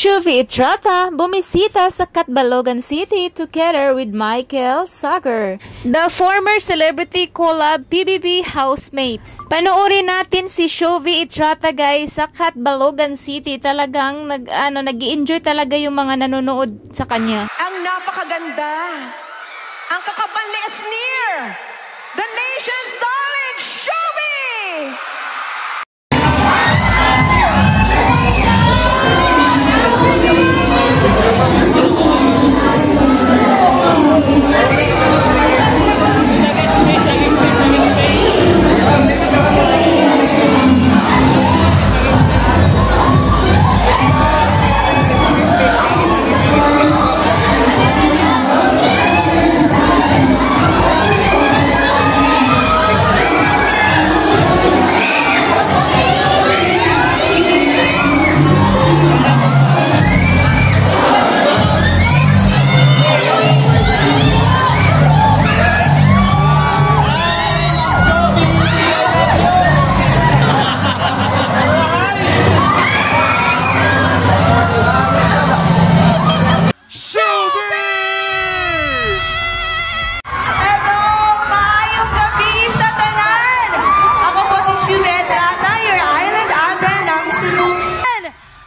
Shuvie Etrata bumisita sa Catbalogan City together with Michael Sagar, the former celebrity collab PBB housemates. Panoorin natin si Shuvie Etrata guys sa Catbalogan City. Talagang nag-i-enjoy talaga yung mga nanonood sa kanya. Ang napakaganda, ang kakapal ni Sneer, the nation's darling Shuvie!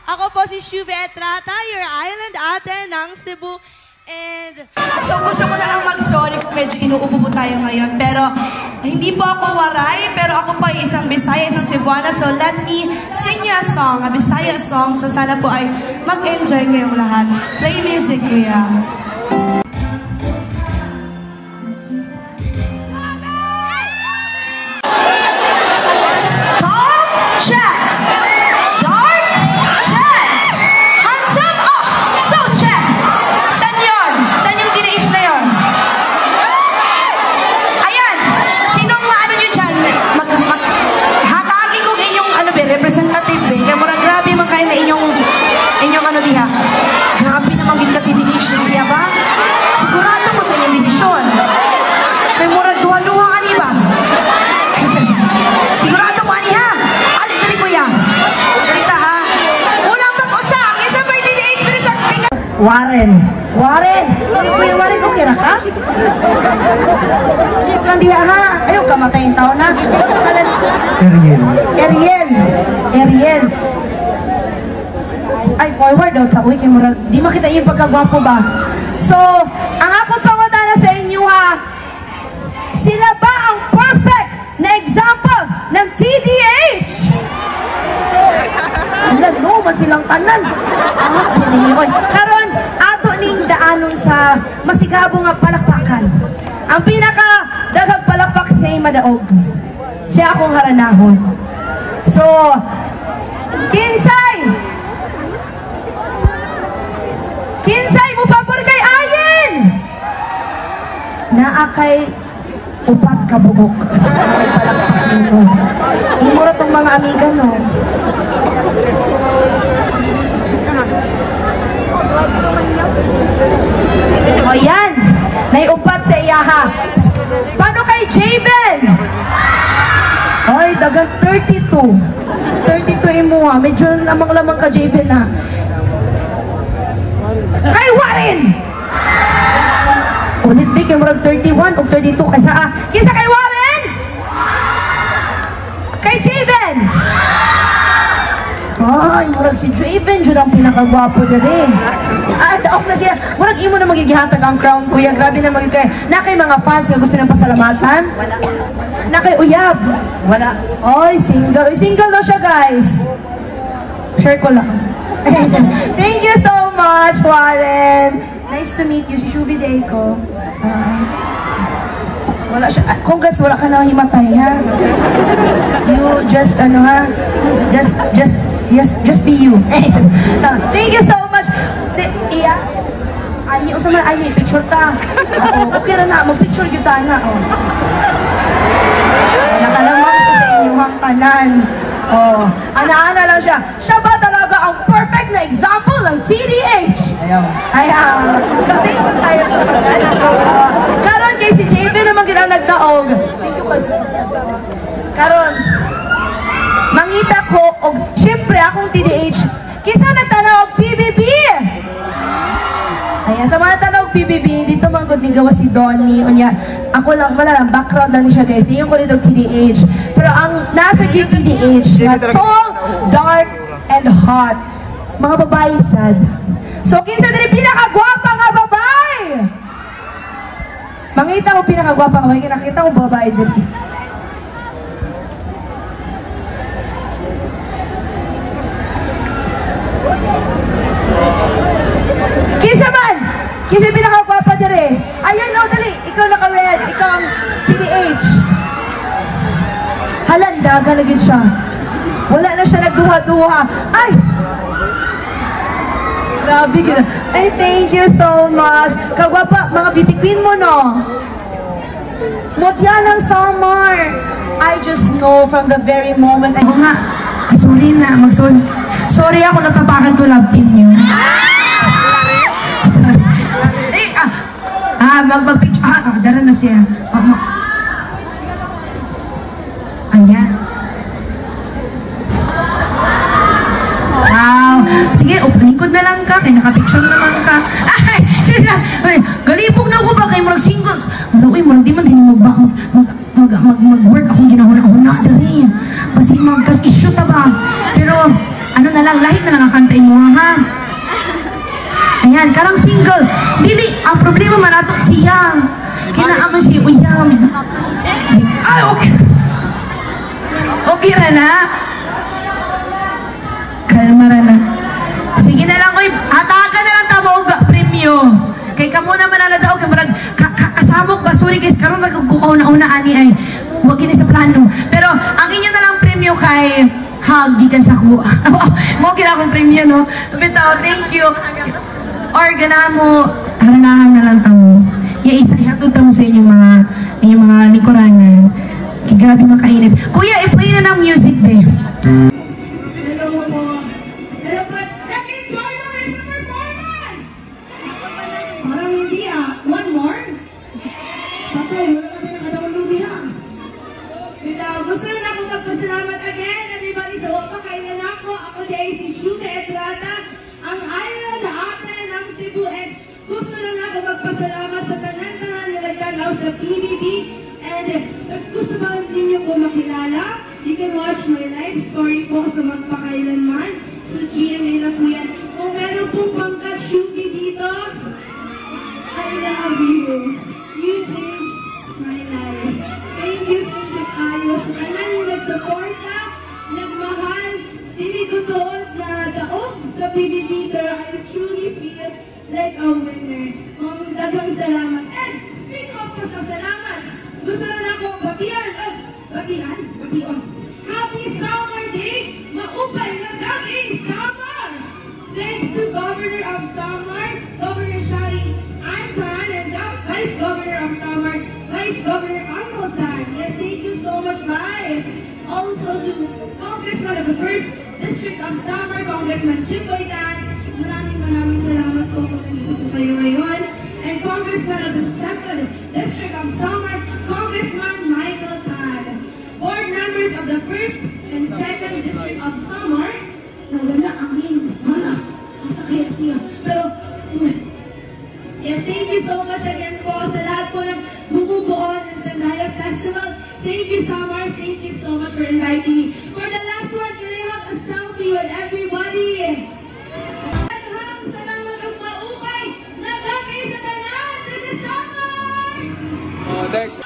Ako po si Shuvie Etrata, your island ate ng Cebu. And so gusto ko na lang mag-sorry kung medyo inuubo po tayo ngayon. Pero hindi po ako waray, pero ako po ay isang Bisaya, isang Cebuana. So let me sing you a song, a Bisaya song. So sana po ay mag-enjoy kayong lahat. Play music, kuya. Grabe naman yung ka-teenage siya ba? Sigurado mo sa inyong desisyon. Kay murag duha-duha ani ba? Sigurado mo ani ha? Alis dali kuya. Dalita ha? Ulang pag-usa. Kaysa may teenage na isang pinga... Warren. Warren! Kuya Warren, okay na ka? Lang diha ha? Ayaw ka matayin tao na. Ariel. Ariel. Ariel. Ay, forward daw ta. Uy, kay murag, di makita yung pagkagwapo ba? So, ang akong pangutana sa inyo ha, sila ba ang perfect na example ng TDH? Alam, no, man silang tanan. Oy, karon ato ning daanon sa masigabo nga palakpakan. Ang pinaka daghang palakpak siya madaog. Siya akong haranahon. So, Kinsay mo pabor kay Ayen! Naa kay upat ka bugok. Imura tong mga amiga, no? O yan! Naiupat sa iyaha. Paano kay Javen? Ay, dagang 32. 32 imuha. Medyo lamang-lamang ka, Javen, ha? Kay Warren! Ulit ba kayo marag 31 o 32 kaysa kisa kay Warren? Kay Javen! Ay, marag si Javen dyan ang pinakagwapo na rin. Daok na siya. Marag imo na magigihatag ang crown, kuya. Grabe na magigay. Na kay mga fans na gusto ng pasalamatan? Wala. Na kay Uyab? Wala. Ay, single. Single na siya, guys. Share ko lang. Thank you so much, Warren. Nice to meet you. Si Shuvie Deiko. Wala siya. Congrats, wala ka na himatay, ha? You just, ha? Just be you. Thank you so much. Iya? Ay, o sa mga ay, picture ta. Okay na na. Mag-picture kita na. Nakalamang siya sa inyong tanan. Ana-ana lang siya. Siya ba talaga ang perfect na example ng TDH? Ayaw. Thank you tayo sa pag-ano. Karon kay si JB naman ginang nagdaog. Thank you kasi. Karon, mangita ko, og syempre akong TDH, kisa nagtanaw og PBB. gawa si Donnie. Unya, ako lang, wala lang, background lang siya guys. Hindi yung ko rin TDH. Pero ang nasa TDH, tall, dark, and hot. Mga babae sad. So, kinsa din pinakagwapa nga babae? Mangita mo pinakagwapa nga babae, kinakita ko babae din. Kinsa man! Kinsa pinakagwapa din. Ayan o, dali. Ikaw naka-red. Ikaw ang TDH. Hala, nidaga na yun siya. Wala na siya nagduha-duha. Ay! Grabe gina. Ay, thank you so much. Kagwapa, mga beauty queen mo, no? Mutya ng summer. I just know from the very moment. Oo nga. Sorry na. Sorry ako natapakan ko love team niyo. Mag-picture. Dara na siya. Ayan. Wow. Sige, lingkod na lang ka. Kaya nakapicture naman ka. Ay, sige na. Galipog na ako ba kayo marag single? Uy, marag di man din mag-work akong ginahuna-huna. Dari. Kasi magka-issue ta ba? Pero, ano na lang, lahit na lang akantain mo, ha? Ayan, karang single. Dili, ang problema manato siya. Kinaaman siya, uyam. Ay, okay. Okay ra na. Kalma ra na. Sige na lang, uy. Hatagan na lang tamo og premyo. Kay kamo naman na daw, kay marag kasamok ba? Sorry guys, karon magkukukaw na una ani ay. Huwag kini sa plano. Pero, ang inyo na lang premyo kay hug, gikan sa kuha. Mo kira akong premyo, no? Bitaw, thank you. Or ganahan mo, haranahan na lang tamo. Ihatod tamo sa inyong mga likuranan. Grabe makainit. Kuya, i-play na ng music, be. Hello po. Hello po. Nag-enjoy mo kayo sa performance! Parang hindi One more? Patay, wala ka din nakadaulog niya. Gusto na akong magpasalamat again, everybody, sa wapa kailan ako. Ako day si Shuve Etrata, ang island ate ng Cebu. And gusto na ako magpasalamat sa tanan-tanan na nagtanaw sa PBB. And gusto ba ninyo ko makilala? You can watch my life story po sa Magpakailanman. So GMA na po yan. Kung meron pong pangkat Shuve dito, I love you. You changed my life. Thank you kayo. Sa kanan yung nagsuporta, nagmahal, hindi ko doon na daog sa PBB, pero I truly feel like a winner. Ang dagang salamat. And speak of po sa salamat, gusto na ako batian. Batian. Happy Summer Day! Maupay na gabi! Summer! Thanks to Governor of Summer, Governor Shari Antan, and Vice Governor of Summer, Vice Governor Arnold Tan. Yes, thank you so much, guys. Also to Congressman of the 1st District of Summer, Congressman Chimboy Tan. Maraming salamat po kung nandito po kayo ngayon. And Congressman of the 2nd District of Summer, Congressman Michael Tan. Board members of the 1st and 2nd District of Summer, nawala ang name. Masakit siya. Pero, yes, thank you so much again po sa lahat po ng bumubuo ng Tandaya Festival. Thank you, Summer. Thank you so much for inviting me. For the last one, can I have a selfie with everybody? Salamat ng maupay na gabi sa tanan to the summer!